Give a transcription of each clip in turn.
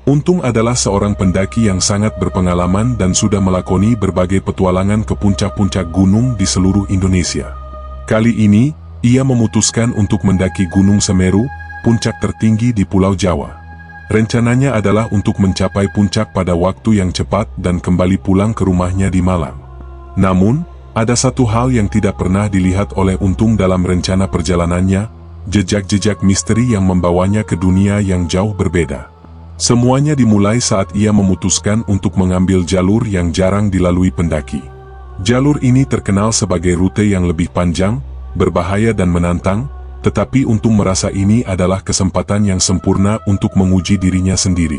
Untung adalah seorang pendaki yang sangat berpengalaman dan sudah melakoni berbagai petualangan ke puncak-puncak gunung di seluruh Indonesia. Kali ini, ia memutuskan untuk mendaki Gunung Semeru, puncak tertinggi di Pulau Jawa. Rencananya adalah untuk mencapai puncak pada waktu yang cepat dan kembali pulang ke rumahnya di Malang. Namun, ada satu hal yang tidak pernah dilihat oleh Untung dalam rencana perjalanannya, jejak-jejak misteri yang membawanya ke dunia yang jauh berbeda. Semuanya dimulai saat ia memutuskan untuk mengambil jalur yang jarang dilalui pendaki. Jalur ini terkenal sebagai rute yang lebih panjang, berbahaya dan menantang, tetapi Untung merasa ini adalah kesempatan yang sempurna untuk menguji dirinya sendiri.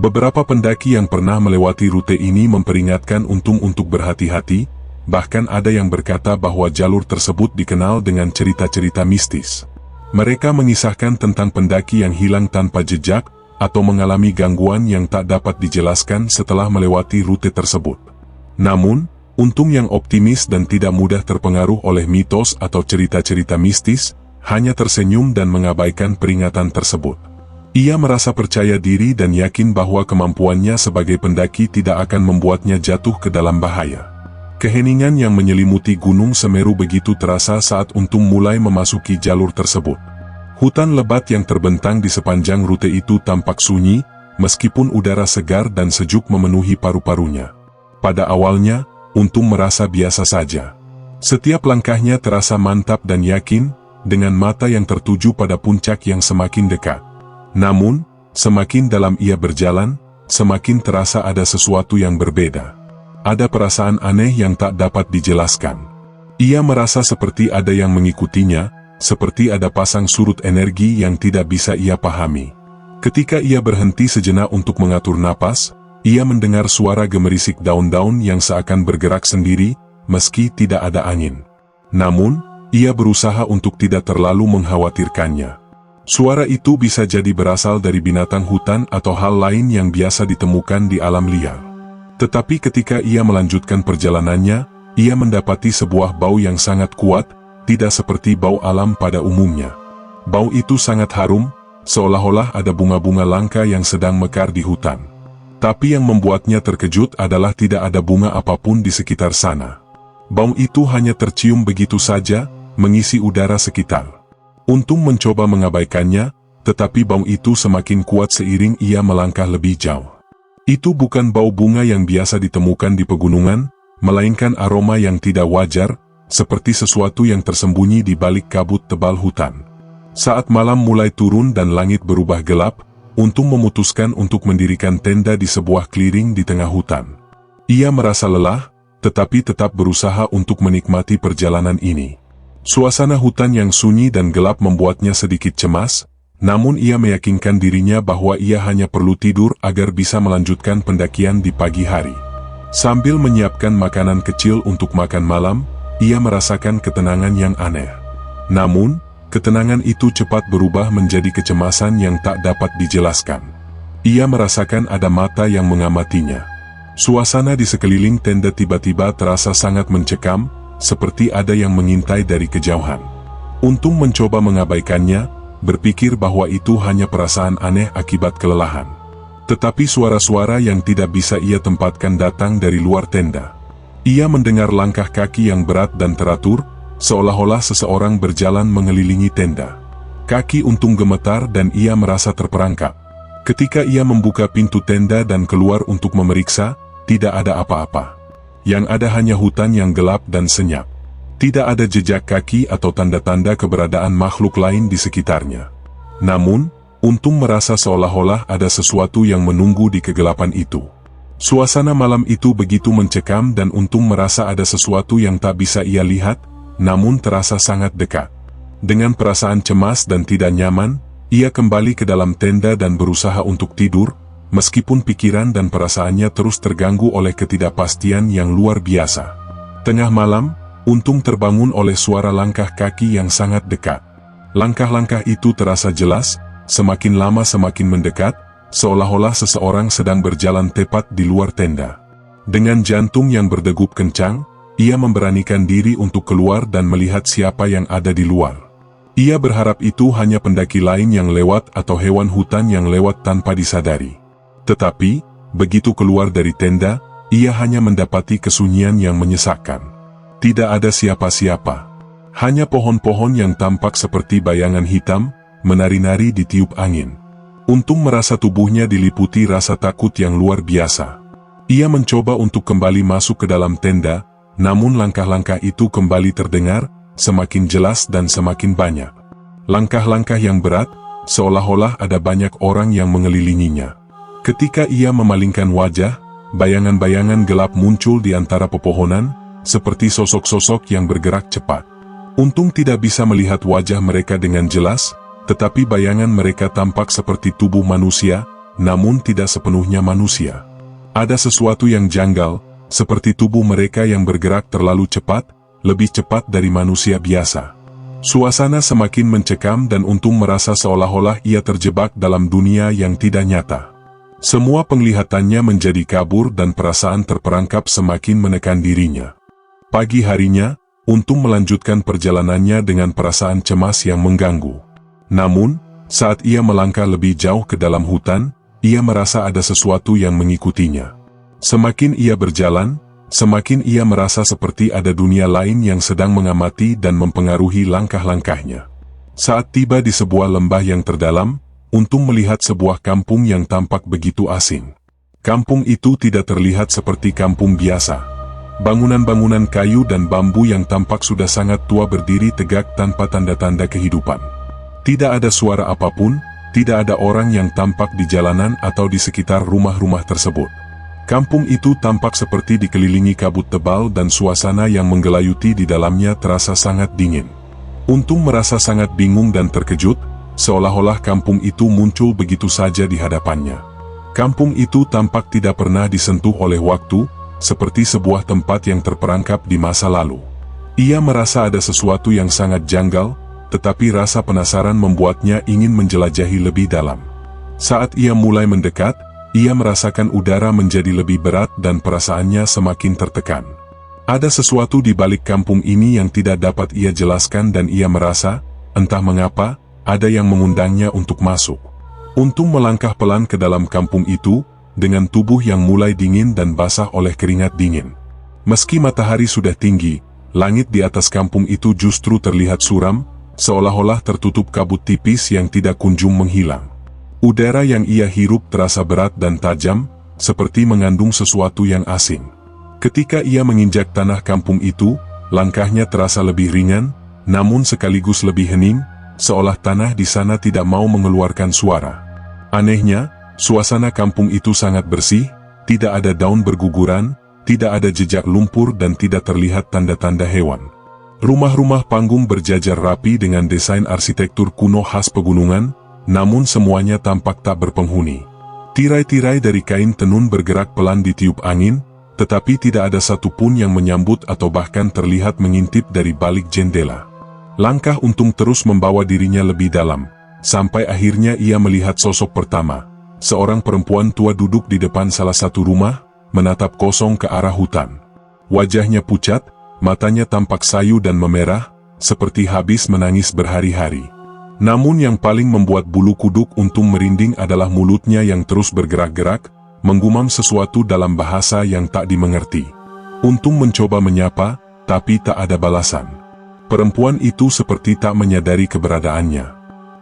Beberapa pendaki yang pernah melewati rute ini memperingatkan Untung untuk berhati-hati, bahkan ada yang berkata bahwa jalur tersebut dikenal dengan cerita-cerita mistis. Mereka mengisahkan tentang pendaki yang hilang tanpa jejak, atau mengalami gangguan yang tak dapat dijelaskan setelah melewati rute tersebut. Namun, Untung yang optimis dan tidak mudah terpengaruh oleh mitos atau cerita-cerita mistis, hanya tersenyum dan mengabaikan peringatan tersebut. Ia merasa percaya diri dan yakin bahwa kemampuannya sebagai pendaki tidak akan membuatnya jatuh ke dalam bahaya. Keheningan yang menyelimuti Gunung Semeru begitu terasa saat Untung mulai memasuki jalur tersebut. Hutan lebat yang terbentang di sepanjang rute itu tampak sunyi, meskipun udara segar dan sejuk memenuhi paru-parunya. Pada awalnya, Untung merasa biasa saja. Setiap langkahnya terasa mantap dan yakin, dengan mata yang tertuju pada puncak yang semakin dekat. Namun, semakin dalam ia berjalan, semakin terasa ada sesuatu yang berbeda. Ada perasaan aneh yang tak dapat dijelaskan. Ia merasa seperti ada yang mengikutinya, seperti ada pasang surut energi yang tidak bisa ia pahami. Ketika ia berhenti sejenak untuk mengatur napas, ia mendengar suara gemerisik daun-daun yang seakan bergerak sendiri, meski tidak ada angin. Namun, ia berusaha untuk tidak terlalu mengkhawatirkannya. Suara itu bisa jadi berasal dari binatang hutan atau hal lain yang biasa ditemukan di alam liar. Tetapi ketika ia melanjutkan perjalanannya, ia mendapati sebuah bau yang sangat kuat, tidak seperti bau alam pada umumnya. Bau itu sangat harum, seolah-olah ada bunga-bunga langka yang sedang mekar di hutan. Tapi yang membuatnya terkejut adalah tidak ada bunga apapun di sekitar sana. Bau itu hanya tercium begitu saja, mengisi udara sekitar. Untung mencoba mengabaikannya, tetapi bau itu semakin kuat seiring ia melangkah lebih jauh. Itu bukan bau bunga yang biasa ditemukan di pegunungan, melainkan aroma yang tidak wajar, seperti sesuatu yang tersembunyi di balik kabut tebal hutan. Saat malam mulai turun dan langit berubah gelap, Untung memutuskan untuk mendirikan tenda di sebuah clearing di tengah hutan. Ia merasa lelah, tetapi tetap berusaha untuk menikmati perjalanan ini. Suasana hutan yang sunyi dan gelap membuatnya sedikit cemas, namun ia meyakinkan dirinya bahwa ia hanya perlu tidur agar bisa melanjutkan pendakian di pagi hari. Sambil menyiapkan makanan kecil untuk makan malam, ia merasakan ketenangan yang aneh. Namun, ketenangan itu cepat berubah menjadi kecemasan yang tak dapat dijelaskan. Ia merasakan ada mata yang mengamatinya. Suasana di sekeliling tenda tiba-tiba terasa sangat mencekam, seperti ada yang mengintai dari kejauhan. Untung mencoba mengabaikannya, berpikir bahwa itu hanya perasaan aneh akibat kelelahan. Tetapi suara-suara yang tidak bisa ia tempatkan datang dari luar tenda. Ia mendengar langkah kaki yang berat dan teratur, seolah-olah seseorang berjalan mengelilingi tenda. Kaki Untung gemetar dan ia merasa terperangkap. Ketika ia membuka pintu tenda dan keluar untuk memeriksa, tidak ada apa-apa. Yang ada hanya hutan yang gelap dan senyap. Tidak ada jejak kaki atau tanda-tanda keberadaan makhluk lain di sekitarnya. Namun, Untung merasa seolah-olah ada sesuatu yang menunggu di kegelapan itu. Suasana malam itu begitu mencekam dan Untung merasa ada sesuatu yang tak bisa ia lihat, namun terasa sangat dekat. Dengan perasaan cemas dan tidak nyaman, ia kembali ke dalam tenda dan berusaha untuk tidur, meskipun pikiran dan perasaannya terus terganggu oleh ketidakpastian yang luar biasa. Tengah malam, Untung terbangun oleh suara langkah kaki yang sangat dekat. Langkah-langkah itu terasa jelas, semakin lama semakin mendekat, seolah-olah seseorang sedang berjalan tepat di luar tenda. Dengan jantung yang berdegup kencang, ia memberanikan diri untuk keluar dan melihat siapa yang ada di luar. Ia berharap itu hanya pendaki lain yang lewat atau hewan hutan yang lewat tanpa disadari. Tetapi, begitu keluar dari tenda, ia hanya mendapati kesunyian yang menyesakkan. Tidak ada siapa-siapa. Hanya pohon-pohon yang tampak seperti bayangan hitam, menari-nari ditiup angin. Untung merasa tubuhnya diliputi rasa takut yang luar biasa. Ia mencoba untuk kembali masuk ke dalam tenda, namun langkah-langkah itu kembali terdengar, semakin jelas dan semakin banyak. Langkah-langkah yang berat, seolah-olah ada banyak orang yang mengelilinginya. Ketika ia memalingkan wajah, bayangan-bayangan gelap muncul di antara pepohonan, seperti sosok-sosok yang bergerak cepat. Untung tidak bisa melihat wajah mereka dengan jelas, tetapi bayangan mereka tampak seperti tubuh manusia, namun tidak sepenuhnya manusia. Ada sesuatu yang janggal, seperti tubuh mereka yang bergerak terlalu cepat, lebih cepat dari manusia biasa. Suasana semakin mencekam dan Untung merasa seolah-olah ia terjebak dalam dunia yang tidak nyata. Semua penglihatannya menjadi kabur dan perasaan terperangkap semakin menekan dirinya. Pagi harinya, Untung melanjutkan perjalanannya dengan perasaan cemas yang mengganggu. Namun, saat ia melangkah lebih jauh ke dalam hutan, ia merasa ada sesuatu yang mengikutinya. Semakin ia berjalan, semakin ia merasa seperti ada dunia lain yang sedang mengamati dan mempengaruhi langkah-langkahnya. Saat tiba di sebuah lembah yang terdalam, Untung melihat sebuah kampung yang tampak begitu asing. Kampung itu tidak terlihat seperti kampung biasa. Bangunan-bangunan kayu dan bambu yang tampak sudah sangat tua berdiri tegak tanpa tanda-tanda kehidupan. Tidak ada suara apapun, tidak ada orang yang tampak di jalanan atau di sekitar rumah-rumah tersebut. Kampung itu tampak seperti dikelilingi kabut tebal dan suasana yang menggelayuti di dalamnya terasa sangat dingin. Untung merasa sangat bingung dan terkejut, seolah-olah kampung itu muncul begitu saja di hadapannya. Kampung itu tampak tidak pernah disentuh oleh waktu, seperti sebuah tempat yang terperangkap di masa lalu. Ia merasa ada sesuatu yang sangat janggal, tetapi rasa penasaran membuatnya ingin menjelajahi lebih dalam. Saat ia mulai mendekat, ia merasakan udara menjadi lebih berat dan perasaannya semakin tertekan. Ada sesuatu di balik kampung ini yang tidak dapat ia jelaskan dan ia merasa, entah mengapa, ada yang mengundangnya untuk masuk. Untung melangkah pelan ke dalam kampung itu, dengan tubuh yang mulai dingin dan basah oleh keringat dingin. Meski matahari sudah tinggi, langit di atas kampung itu justru terlihat suram, seolah-olah tertutup kabut tipis yang tidak kunjung menghilang. Udara yang ia hirup terasa berat dan tajam, seperti mengandung sesuatu yang asing. Ketika ia menginjak tanah kampung itu, langkahnya terasa lebih ringan, namun sekaligus lebih hening, seolah tanah di sana tidak mau mengeluarkan suara. Anehnya, suasana kampung itu sangat bersih, tidak ada daun berguguran, tidak ada jejak lumpur dan tidak terlihat tanda-tanda hewan. Rumah-rumah panggung berjajar rapi dengan desain arsitektur kuno khas pegunungan, namun semuanya tampak tak berpenghuni. Tirai-tirai dari kain tenun bergerak pelan ditiup angin, tetapi tidak ada satupun yang menyambut atau bahkan terlihat mengintip dari balik jendela. Langkah Untung terus membawa dirinya lebih dalam, sampai akhirnya ia melihat sosok pertama. Seorang perempuan tua duduk di depan salah satu rumah, menatap kosong ke arah hutan. Wajahnya pucat, matanya tampak sayu dan memerah, seperti habis menangis berhari-hari. Namun yang paling membuat bulu kuduk Untung merinding adalah mulutnya yang terus bergerak-gerak, menggumam sesuatu dalam bahasa yang tak dimengerti. Untung mencoba menyapa, tapi tak ada balasan. Perempuan itu seperti tak menyadari keberadaannya.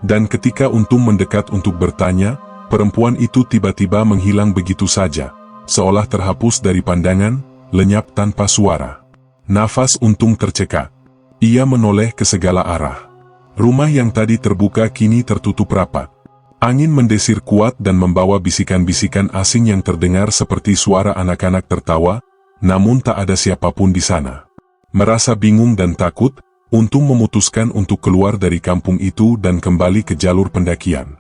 Dan ketika Untung mendekat untuk bertanya, perempuan itu tiba-tiba menghilang begitu saja, seolah terhapus dari pandangan, lenyap tanpa suara. Nafas Untung tercekat. Ia menoleh ke segala arah. Rumah yang tadi terbuka kini tertutup rapat. Angin mendesir kuat dan membawa bisikan-bisikan asing yang terdengar seperti suara anak-anak tertawa, namun tak ada siapapun di sana. Merasa bingung dan takut, Untung memutuskan untuk keluar dari kampung itu dan kembali ke jalur pendakian.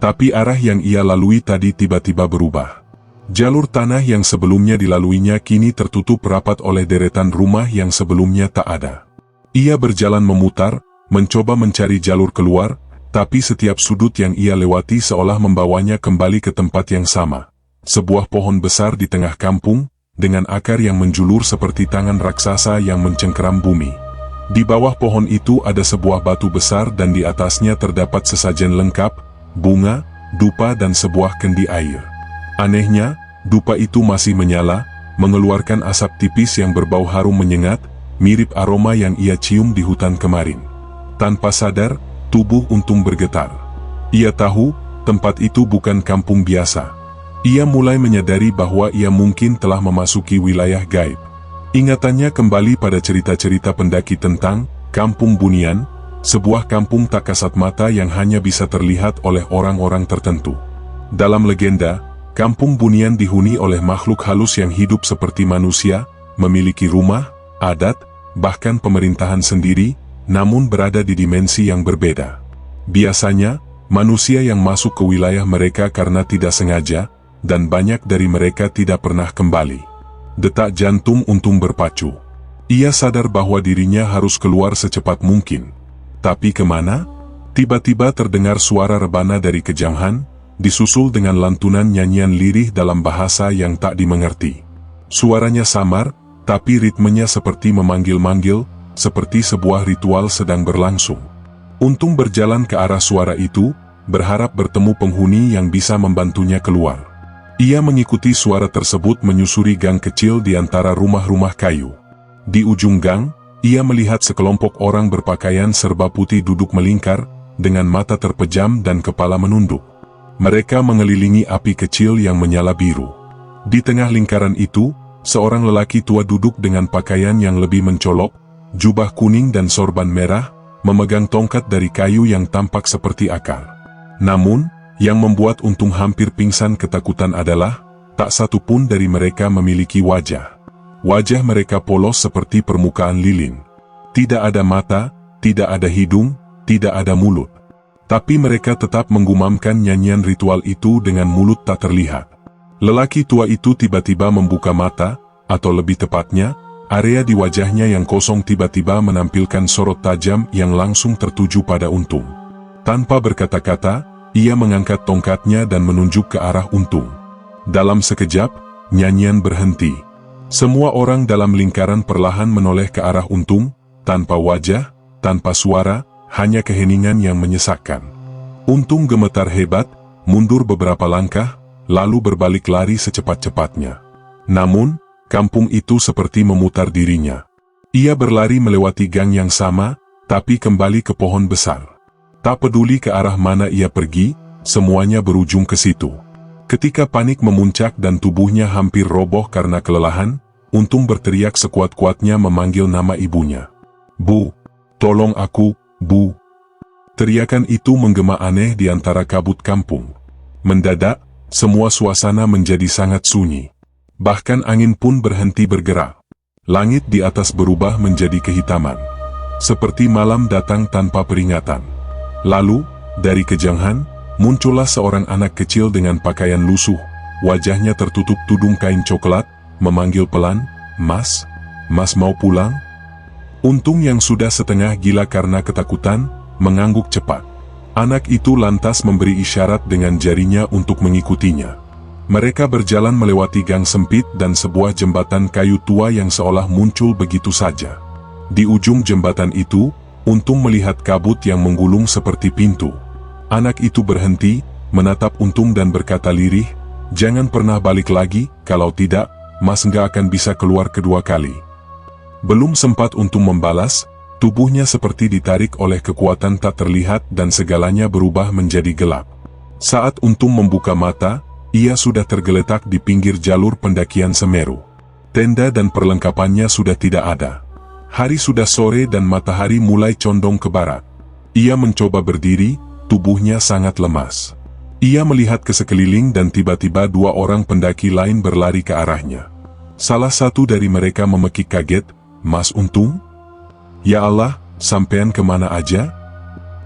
Tapi arah yang ia lalui tadi tiba-tiba berubah. Jalur tanah yang sebelumnya dilaluinya kini tertutup rapat oleh deretan rumah yang sebelumnya tak ada. Ia berjalan memutar, mencoba mencari jalur keluar, tapi setiap sudut yang ia lewati seolah membawanya kembali ke tempat yang sama. Sebuah pohon besar di tengah kampung, dengan akar yang menjulur seperti tangan raksasa yang mencengkeram bumi. Di bawah pohon itu ada sebuah batu besar dan di atasnya terdapat sesajen lengkap, bunga, dupa dan sebuah kendi air. Anehnya, dupa itu masih menyala, mengeluarkan asap tipis yang berbau harum menyengat, mirip aroma yang ia cium di hutan kemarin. Tanpa sadar, tubuh Untung bergetar. Ia tahu, tempat itu bukan kampung biasa. Ia mulai menyadari bahwa ia mungkin telah memasuki wilayah gaib. Ingatannya kembali pada cerita-cerita pendaki tentang Kampung Bunian, sebuah kampung tak kasat mata yang hanya bisa terlihat oleh orang-orang tertentu. Dalam legenda, Kampung Bunian dihuni oleh makhluk halus yang hidup seperti manusia, memiliki rumah, adat, bahkan pemerintahan sendiri, namun berada di dimensi yang berbeda. Biasanya, manusia yang masuk ke wilayah mereka karena tidak sengaja, dan banyak dari mereka tidak pernah kembali. Detak jantung Untung berpacu. Ia sadar bahwa dirinya harus keluar secepat mungkin. Tapi kemana? Tiba-tiba terdengar suara rebana dari kejauhan, disusul dengan lantunan nyanyian lirih dalam bahasa yang tak dimengerti. Suaranya samar, tapi ritmenya seperti memanggil-manggil, seperti sebuah ritual sedang berlangsung. Untung berjalan ke arah suara itu, berharap bertemu penghuni yang bisa membantunya keluar. Ia mengikuti suara tersebut menyusuri gang kecil di antara rumah-rumah kayu. Di ujung gang, ia melihat sekelompok orang berpakaian serba putih duduk melingkar, dengan mata terpejam dan kepala menunduk. Mereka mengelilingi api kecil yang menyala biru. Di tengah lingkaran itu, seorang lelaki tua duduk dengan pakaian yang lebih mencolok, jubah kuning dan sorban merah, memegang tongkat dari kayu yang tampak seperti akar. Namun, yang membuat Untung hampir pingsan ketakutan adalah, tak satu pun dari mereka memiliki wajah. Wajah mereka polos seperti permukaan lilin. Tidak ada mata, tidak ada hidung, tidak ada mulut. Tapi mereka tetap menggumamkan nyanyian ritual itu dengan mulut tak terlihat. Lelaki tua itu tiba-tiba membuka mata, atau lebih tepatnya, area di wajahnya yang kosong tiba-tiba menampilkan sorot tajam yang langsung tertuju pada Untung. Tanpa berkata-kata, ia mengangkat tongkatnya dan menunjuk ke arah Untung. Dalam sekejap, nyanyian berhenti. Semua orang dalam lingkaran perlahan menoleh ke arah Untung, tanpa wajah, tanpa suara, hanya keheningan yang menyesakkan. Untung gemetar hebat, mundur beberapa langkah, lalu berbalik lari secepat-cepatnya. Namun, kampung itu seperti memutar dirinya. Ia berlari melewati gang yang sama, tapi kembali ke pohon besar. Tak peduli ke arah mana ia pergi, semuanya berujung ke situ. Ketika panik memuncak dan tubuhnya hampir roboh karena kelelahan, Untung berteriak sekuat-kuatnya memanggil nama ibunya. "Bu, tolong aku, Bu." Teriakan itu menggema aneh di antara kabut kampung. Mendadak, semua suasana menjadi sangat sunyi. Bahkan angin pun berhenti bergerak. Langit di atas berubah menjadi kehitaman. Seperti malam datang tanpa peringatan. Lalu, dari kejauhan, muncullah seorang anak kecil dengan pakaian lusuh, wajahnya tertutup tudung kain coklat, memanggil pelan, "Mas, Mas mau pulang?" Untung yang sudah setengah gila karena ketakutan, mengangguk cepat. Anak itu lantas memberi isyarat dengan jarinya untuk mengikutinya. Mereka berjalan melewati gang sempit dan sebuah jembatan kayu tua yang seolah muncul begitu saja. Di ujung jembatan itu, Untung melihat kabut yang menggulung seperti pintu. Anak itu berhenti, menatap Untung dan berkata lirih, "Jangan pernah balik lagi, kalau tidak, Mas nggak akan bisa keluar kedua kali." Belum sempat Untung membalas, tubuhnya seperti ditarik oleh kekuatan tak terlihat dan segalanya berubah menjadi gelap. Saat Untung membuka mata, ia sudah tergeletak di pinggir jalur pendakian Semeru. Tenda dan perlengkapannya sudah tidak ada. Hari sudah sore dan matahari mulai condong ke barat. Ia mencoba berdiri, tubuhnya sangat lemas. Ia melihat ke sekeliling dan tiba-tiba dua orang pendaki lain berlari ke arahnya. Salah satu dari mereka memekik kaget, "Mas Untung? Ya Allah, sampean kemana aja?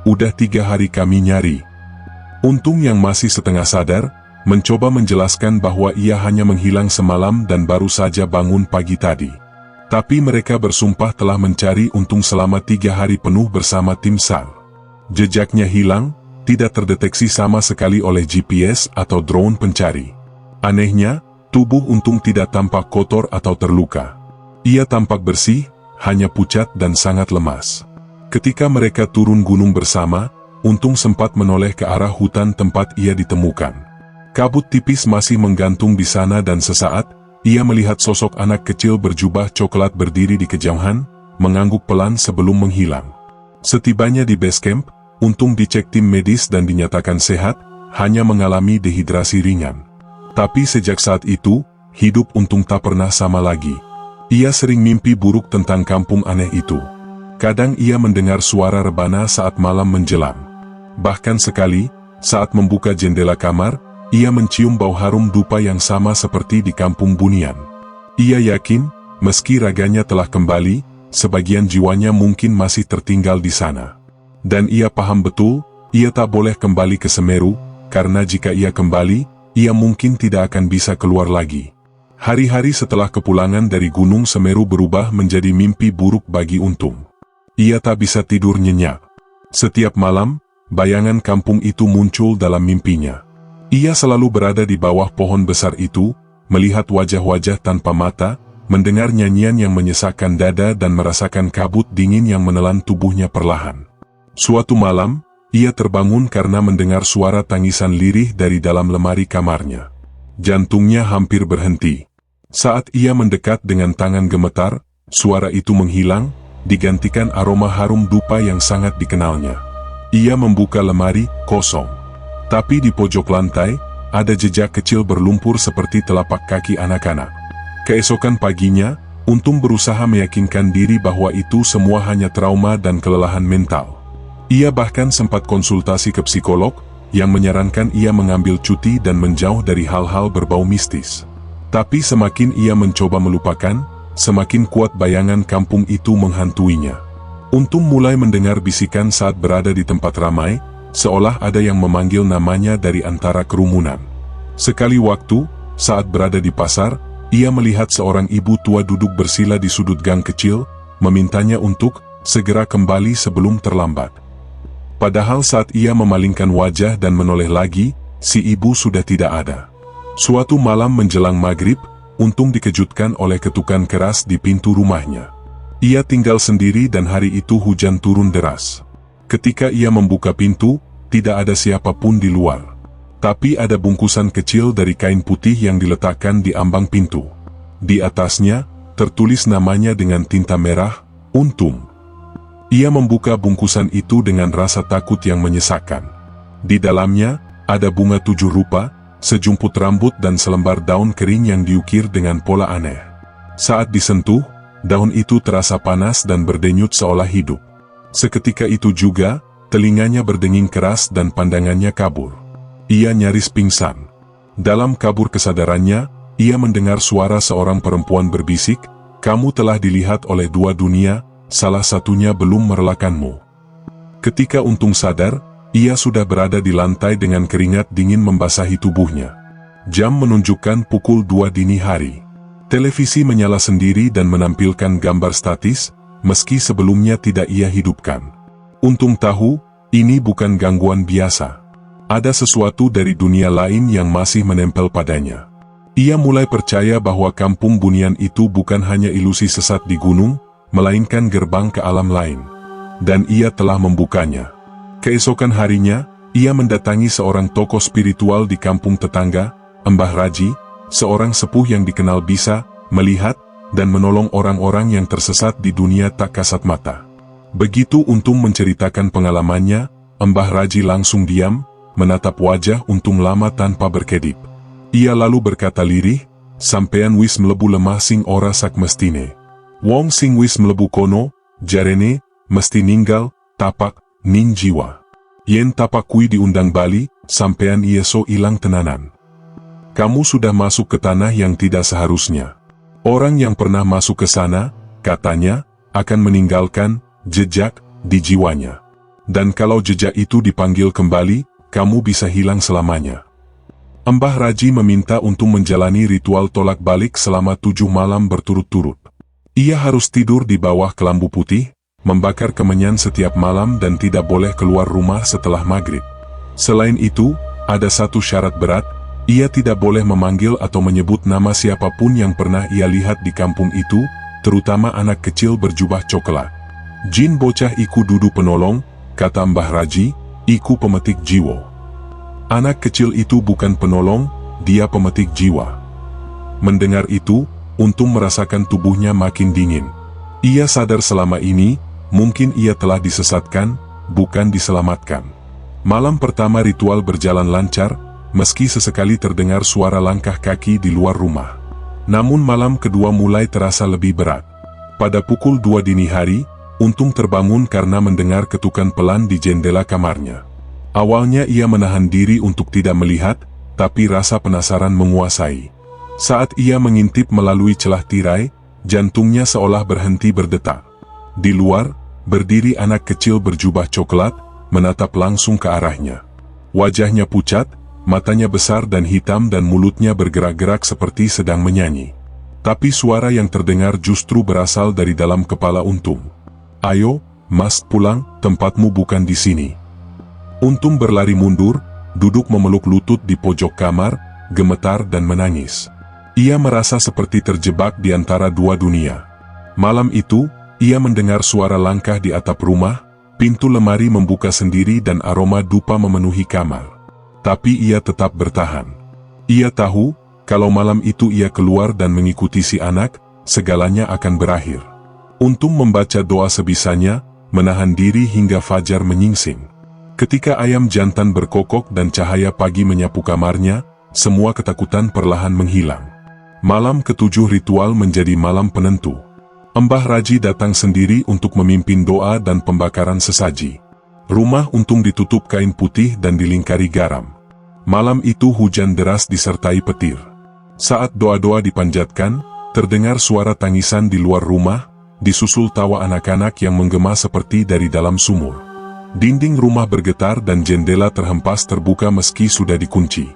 Udah 3 hari kami nyari." Untung yang masih setengah sadar, mencoba menjelaskan bahwa ia hanya menghilang semalam dan baru saja bangun pagi tadi. Tapi mereka bersumpah telah mencari Untung selama 3 hari penuh bersama tim SAR. Jejaknya hilang, tidak terdeteksi sama sekali oleh GPS atau drone pencari. Anehnya, tubuh Untung tidak tampak kotor atau terluka. Ia tampak bersih, hanya pucat dan sangat lemas. Ketika mereka turun gunung bersama, Untung sempat menoleh ke arah hutan tempat ia ditemukan. Kabut tipis masih menggantung di sana dan sesaat, ia melihat sosok anak kecil berjubah coklat berdiri di kejauhan, mengangguk pelan sebelum menghilang. Setibanya di base camp, Untung dicek tim medis dan dinyatakan sehat, hanya mengalami dehidrasi ringan. Tapi sejak saat itu, hidup Untung tak pernah sama lagi. Ia sering mimpi buruk tentang kampung aneh itu. Kadang ia mendengar suara rebana saat malam menjelang. Bahkan sekali, saat membuka jendela kamar, ia mencium bau harum dupa yang sama seperti di kampung Bunian. Ia yakin, meski raganya telah kembali, sebagian jiwanya mungkin masih tertinggal di sana. Dan ia paham betul, ia tak boleh kembali ke Semeru, karena jika ia kembali, ia mungkin tidak akan bisa keluar lagi. Hari-hari setelah kepulangan dari Gunung Semeru berubah menjadi mimpi buruk bagi Untung. Ia tak bisa tidur nyenyak. Setiap malam, bayangan kampung itu muncul dalam mimpinya. Ia selalu berada di bawah pohon besar itu, melihat wajah-wajah tanpa mata, mendengar nyanyian yang menyesakkan dada dan merasakan kabut dingin yang menelan tubuhnya perlahan. Suatu malam, ia terbangun karena mendengar suara tangisan lirih dari dalam lemari kamarnya. Jantungnya hampir berhenti. Saat ia mendekat dengan tangan gemetar, suara itu menghilang, digantikan aroma harum dupa yang sangat dikenalnya. Ia membuka lemari, kosong. Tapi di pojok lantai, ada jejak kecil berlumpur seperti telapak kaki anak-anak. Keesokan paginya, Untung berusaha meyakinkan diri bahwa itu semua hanya trauma dan kelelahan mental. Ia bahkan sempat konsultasi ke psikolog, yang menyarankan ia mengambil cuti dan menjauh dari hal-hal berbau mistis. Tapi semakin ia mencoba melupakan, semakin kuat bayangan kampung itu menghantuinya. Untung mulai mendengar bisikan saat berada di tempat ramai, seolah ada yang memanggil namanya dari antara kerumunan. Sekali waktu, saat berada di pasar, ia melihat seorang ibu tua duduk bersila di sudut gang kecil, memintanya untuk segera kembali sebelum terlambat. Padahal saat ia memalingkan wajah dan menoleh lagi, si ibu sudah tidak ada. Suatu malam menjelang maghrib, Untung dikejutkan oleh ketukan keras di pintu rumahnya. Ia tinggal sendiri dan hari itu hujan turun deras. Ketika ia membuka pintu, tidak ada siapapun di luar. Tapi ada bungkusan kecil dari kain putih yang diletakkan di ambang pintu. Di atasnya, tertulis namanya dengan tinta merah, Untung. Ia membuka bungkusan itu dengan rasa takut yang menyesakkan. Di dalamnya, ada bunga 7 rupa, sejumput rambut dan selembar daun kering yang diukir dengan pola aneh. Saat disentuh, daun itu terasa panas dan berdenyut seolah hidup. Seketika itu juga, telinganya berdenging keras dan pandangannya kabur. Ia nyaris pingsan. Dalam kabur kesadarannya, ia mendengar suara seorang perempuan berbisik, "Kamu telah dilihat oleh 2 dunia, salah satunya belum merelakanmu." Ketika Untung sadar, ia sudah berada di lantai dengan keringat dingin membasahi tubuhnya. Jam menunjukkan pukul 2 dini hari. Televisi menyala sendiri dan menampilkan gambar statis, meski sebelumnya tidak ia hidupkan. Untung tahu, ini bukan gangguan biasa. Ada sesuatu dari dunia lain yang masih menempel padanya. Ia mulai percaya bahwa kampung Bunian itu bukan hanya ilusi sesat di gunung, melainkan gerbang ke alam lain. Dan ia telah membukanya. Keesokan harinya, ia mendatangi seorang tokoh spiritual di kampung tetangga, Mbah Raji, seorang sepuh yang dikenal bisa melihat dan menolong orang-orang yang tersesat di dunia tak kasat mata. Begitu Untung menceritakan pengalamannya, Mbah Raji langsung diam, menatap wajah Untung lama tanpa berkedip. Ia lalu berkata lirih, "Sampean wis mlebu lemah sing ora sak mestine. Wong sing wis mlebu kono, jarene, mesti ninggal, tapak, ning jiwa. Yen tapak kui diundang bali, sampean ieso ilang tenanan. Kamu sudah masuk ke tanah yang tidak seharusnya. Orang yang pernah masuk ke sana, katanya, akan meninggalkan jejak di jiwanya. Dan kalau jejak itu dipanggil kembali, kamu bisa hilang selamanya." Mbah Raji meminta untuk menjalani ritual tolak balik selama 7 malam berturut-turut. Ia harus tidur di bawah kelambu putih, membakar kemenyan setiap malam dan tidak boleh keluar rumah setelah maghrib. Selain itu, ada satu syarat berat, ia tidak boleh memanggil atau menyebut nama siapapun yang pernah ia lihat di kampung itu, terutama anak kecil berjubah coklat. "Jin bocah iku dudu penolong," kata Mbah Raji, "iku pemetik jiwa. Anak kecil itu bukan penolong, dia pemetik jiwa. Mendengar itu, Untung merasakan tubuhnya makin dingin. Ia sadar selama ini, mungkin ia telah disesatkan, bukan diselamatkan. Malam pertama ritual berjalan lancar, meski sesekali terdengar suara langkah kaki di luar rumah. Namun malam kedua mulai terasa lebih berat. Pada pukul 2 dini hari, Untung terbangun karena mendengar ketukan pelan di jendela kamarnya. Awalnya ia menahan diri untuk tidak melihat, tapi rasa penasaran menguasai. Saat ia mengintip melalui celah tirai, jantungnya seolah berhenti berdetak. Di luar, berdiri anak kecil berjubah coklat, menatap langsung ke arahnya. Wajahnya pucat, matanya besar dan hitam dan mulutnya bergerak-gerak seperti sedang menyanyi. Tapi suara yang terdengar justru berasal dari dalam kepala Untung. "Ayo, Mas, pulang, tempatmu bukan di sini." Untung berlari mundur, duduk memeluk lutut di pojok kamar, gemetar dan menangis. Ia merasa seperti terjebak di antara dua dunia. Malam itu, ia mendengar suara langkah di atap rumah, pintu lemari membuka sendiri dan aroma dupa memenuhi kamar. Tapi ia tetap bertahan. Ia tahu, kalau malam itu ia keluar dan mengikuti si anak, segalanya akan berakhir. Untung membaca doa sebisanya, menahan diri hingga fajar menyingsing. Ketika ayam jantan berkokok dan cahaya pagi menyapu kamarnya, semua ketakutan perlahan menghilang. Malam ketujuh ritual menjadi malam penentu. Mbah Raji datang sendiri untuk memimpin doa dan pembakaran sesaji. Rumah Untung ditutup kain putih dan dilingkari garam. Malam itu hujan deras disertai petir. Saat doa-doa dipanjatkan, terdengar suara tangisan di luar rumah, disusul tawa anak-anak yang menggema seperti dari dalam sumur. Dinding rumah bergetar dan jendela terhempas terbuka meski sudah dikunci.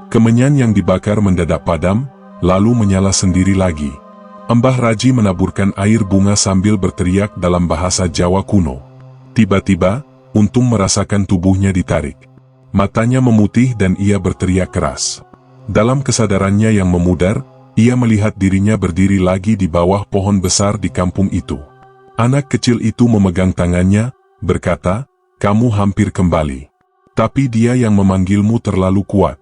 Kemenyan yang dibakar mendadak padam, lalu menyala sendiri lagi. Mbah Raji menaburkan air bunga sambil berteriak dalam bahasa Jawa kuno. Tiba-tiba, Untung merasakan tubuhnya ditarik. Matanya memutih dan ia berteriak keras. Dalam kesadarannya yang memudar, ia melihat dirinya berdiri lagi di bawah pohon besar di kampung itu. Anak kecil itu memegang tangannya, berkata, "Kamu hampir kembali. Tapi dia yang memanggilmu terlalu kuat."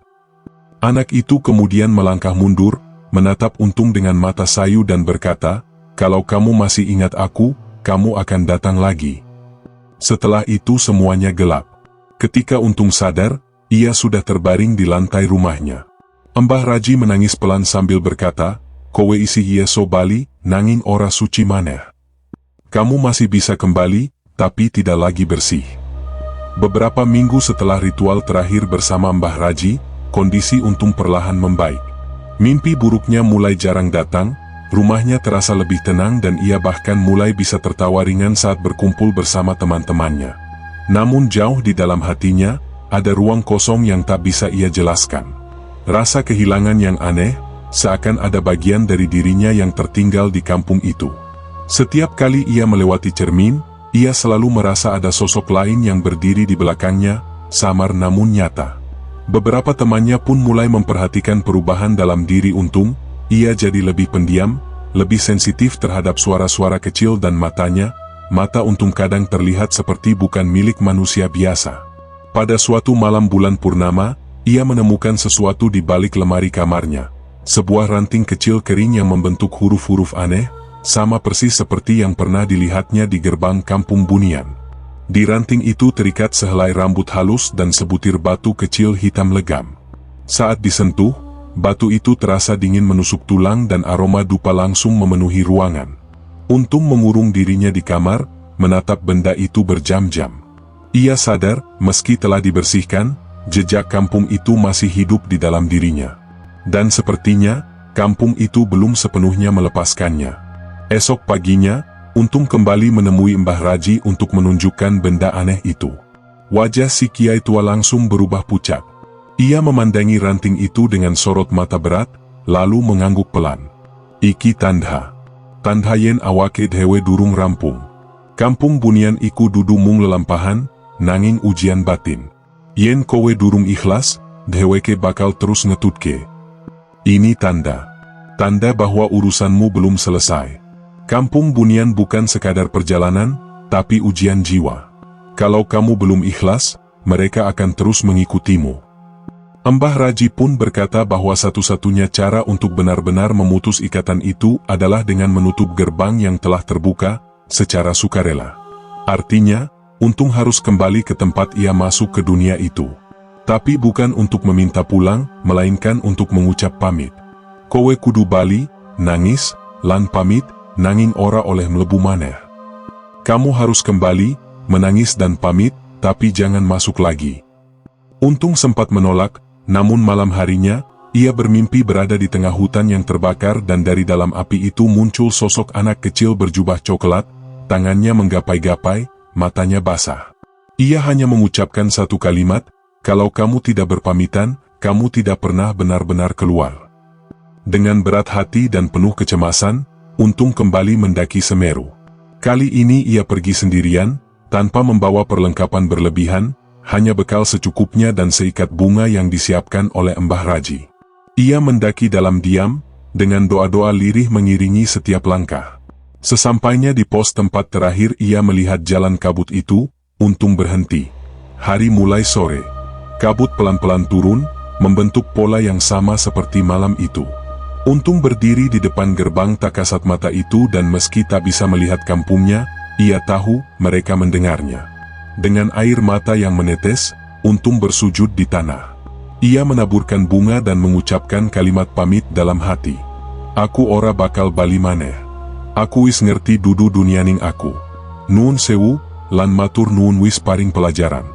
Anak itu kemudian melangkah mundur, menatap Untung dengan mata sayu dan berkata, "Kalau kamu masih ingat aku, kamu akan datang lagi." Setelah itu semuanya gelap. Ketika Untung sadar, ia sudah terbaring di lantai rumahnya. Mbah Raji menangis pelan sambil berkata, "Kowe isi yeso bali, nanging ora suci maneh. Kamu masih bisa kembali, tapi tidak lagi bersih." Beberapa minggu setelah ritual terakhir bersama Mbah Raji, kondisi Untung perlahan membaik. Mimpi buruknya mulai jarang datang, rumahnya terasa lebih tenang dan ia bahkan mulai bisa tertawa ringan saat berkumpul bersama teman-temannya. Namun jauh di dalam hatinya, ada ruang kosong yang tak bisa ia jelaskan. Rasa kehilangan yang aneh, seakan ada bagian dari dirinya yang tertinggal di kampung itu. Setiap kali ia melewati cermin, ia selalu merasa ada sosok lain yang berdiri di belakangnya, samar namun nyata. Beberapa temannya pun mulai memperhatikan perubahan dalam diri Untung. Ia jadi lebih pendiam, lebih sensitif terhadap suara-suara kecil dan mata Untung kadang terlihat seperti bukan milik manusia biasa. Pada suatu malam bulan purnama, ia menemukan sesuatu di balik lemari kamarnya. Sebuah ranting kecil kering yang membentuk huruf-huruf aneh, sama persis seperti yang pernah dilihatnya di gerbang kampung Bunian. Di ranting itu terikat sehelai rambut halus dan sebutir batu kecil hitam legam. Saat disentuh, batu itu terasa dingin menusuk tulang dan aroma dupa langsung memenuhi ruangan. Untung mengurung dirinya di kamar, menatap benda itu berjam-jam. Ia sadar, meski telah dibersihkan, jejak kampung itu masih hidup di dalam dirinya. Dan sepertinya, kampung itu belum sepenuhnya melepaskannya. Esok paginya, Untung kembali menemui Mbah Raji untuk menunjukkan benda aneh itu. Wajah si kiai tua langsung berubah pucat. Ia memandangi ranting itu dengan sorot mata berat, lalu mengangguk pelan. "Iki tandha. Tandha yen awake dhewe durung rampung. Kampung Bunian iku dudu mung lelampahan, nanging ujian batin. Yen kowe durung ikhlas, dheweke bakal terus ngetutke. Ini tanda. Tanda bahwa urusanmu belum selesai. Kampung Bunian bukan sekadar perjalanan, tapi ujian jiwa. Kalau kamu belum ikhlas, mereka akan terus mengikutimu." Mbah Raji pun berkata bahwa satu-satunya cara untuk benar-benar memutus ikatan itu adalah dengan menutup gerbang yang telah terbuka secara sukarela. Artinya, Untung harus kembali ke tempat ia masuk ke dunia itu. Tapi bukan untuk meminta pulang, melainkan untuk mengucap pamit. Kowe kudu bali, nangis, lan pamit, nanging ora oleh mlebu maneh. Kamu harus kembali, menangis dan pamit, tapi jangan masuk lagi. Untung sempat menolak, namun malam harinya, ia bermimpi berada di tengah hutan yang terbakar dan dari dalam api itu muncul sosok anak kecil berjubah coklat, tangannya menggapai-gapai, matanya basah. Ia hanya mengucapkan satu kalimat, kalau kamu tidak berpamitan, kamu tidak pernah benar-benar keluar. Dengan berat hati dan penuh kecemasan, Untung kembali mendaki Semeru. Kali ini ia pergi sendirian, tanpa membawa perlengkapan berlebihan, hanya bekal secukupnya dan seikat bunga yang disiapkan oleh Mbah Raji. Ia mendaki dalam diam, dengan doa-doa lirih mengiringi setiap langkah. Sesampainya di pos tempat terakhir ia melihat jalan kabut itu, Untung berhenti. Hari mulai sore. Kabut pelan-pelan turun, membentuk pola yang sama seperti malam itu. Untung berdiri di depan gerbang tak kasat mata itu dan meski tak bisa melihat kampungnya, ia tahu mereka mendengarnya. Dengan air mata yang menetes, Untung bersujud di tanah. Ia menaburkan bunga dan mengucapkan kalimat pamit dalam hati. Aku ora bakal bali maneh. Aku wis ngerti dudu dunianing aku. Nuwun sewu, lan matur nuwun wis paring pelajaran.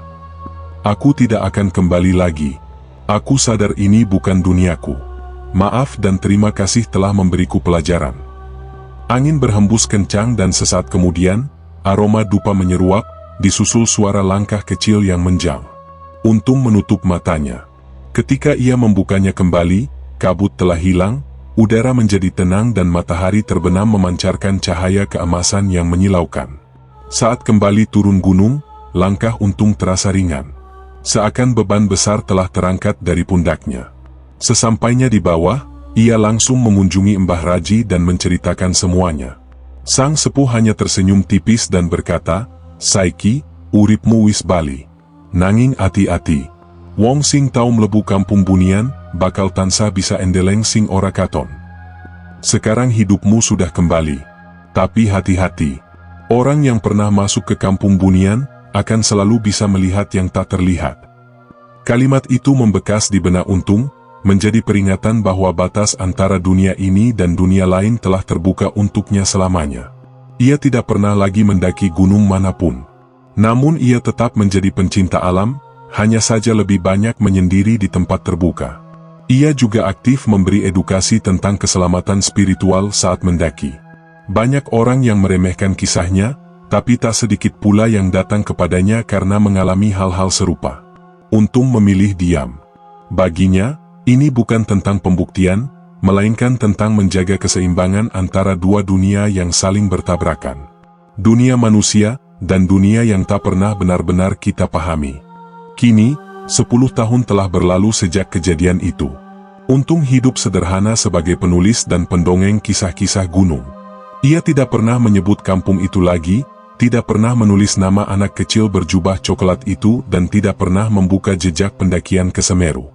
Aku tidak akan kembali lagi. Aku sadar ini bukan duniaku. Maaf dan terima kasih telah memberiku pelajaran. Angin berhembus kencang dan sesaat kemudian, aroma dupa menyeruak, disusul suara langkah kecil yang menjal. Untung menutup matanya. Ketika ia membukanya kembali, kabut telah hilang, udara menjadi tenang dan matahari terbenam memancarkan cahaya keemasan yang menyilaukan. Saat kembali turun gunung, langkah Untung terasa ringan. Seakan beban besar telah terangkat dari pundaknya. Sesampainya di bawah, ia langsung mengunjungi Mbah Raji dan menceritakan semuanya. Sang sepuh hanya tersenyum tipis dan berkata, Saiki, uripmu wis bali. Nanging ati-ati. Wong sing tau mlebu kampung bunian, bakal tansah bisa endeleng sing ora katon. Sekarang hidupmu sudah kembali. Tapi hati-hati. Orang yang pernah masuk ke kampung bunian, akan selalu bisa melihat yang tak terlihat. Kalimat itu membekas di benak Untung, menjadi peringatan bahwa batas antara dunia ini dan dunia lain telah terbuka untuknya selamanya. Ia tidak pernah lagi mendaki gunung manapun. Namun ia tetap menjadi pencinta alam, hanya saja lebih banyak menyendiri di tempat terbuka. Ia juga aktif memberi edukasi tentang keselamatan spiritual saat mendaki. Banyak orang yang meremehkan kisahnya, tapi tak sedikit pula yang datang kepadanya karena mengalami hal-hal serupa. Untung memilih diam. Baginya, ini bukan tentang pembuktian, melainkan tentang menjaga keseimbangan antara dua dunia yang saling bertabrakan. Dunia manusia, dan dunia yang tak pernah benar-benar kita pahami. Kini, 10 tahun telah berlalu sejak kejadian itu. Untung hidup sederhana sebagai penulis dan pendongeng kisah-kisah gunung. Ia tidak pernah menyebut kampung itu lagi, tidak pernah menulis nama anak kecil berjubah coklat itu dan tidak pernah membuka jejak pendakian ke Semeru.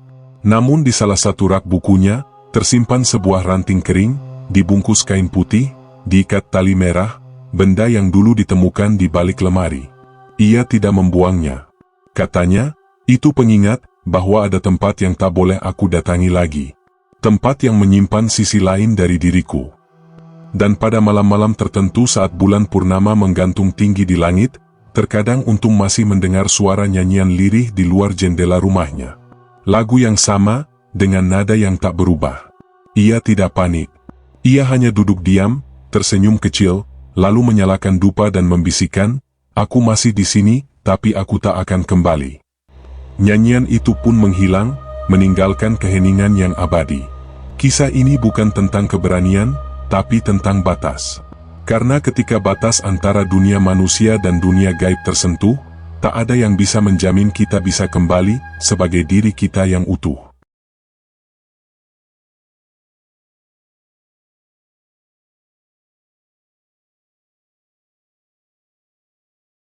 Namun di salah satu rak bukunya, tersimpan sebuah ranting kering, dibungkus kain putih, diikat tali merah, benda yang dulu ditemukan di balik lemari. Ia tidak membuangnya. Katanya, itu pengingat bahwa ada tempat yang tak boleh aku datangi lagi. Tempat yang menyimpan sisi lain dari diriku. Dan pada malam-malam tertentu saat bulan purnama menggantung tinggi di langit, terkadang Untung masih mendengar suara nyanyian lirih di luar jendela rumahnya. Lagu yang sama, dengan nada yang tak berubah. Ia tidak panik. Ia hanya duduk diam, tersenyum kecil, lalu menyalakan dupa dan membisikkan, aku masih di sini, tapi aku tak akan kembali. Nyanyian itu pun menghilang, meninggalkan keheningan yang abadi. Kisah ini bukan tentang keberanian, tapi tentang batas. Karena ketika batas antara dunia manusia dan dunia gaib tersentuh, tak ada yang bisa menjamin kita bisa kembali sebagai diri kita yang utuh.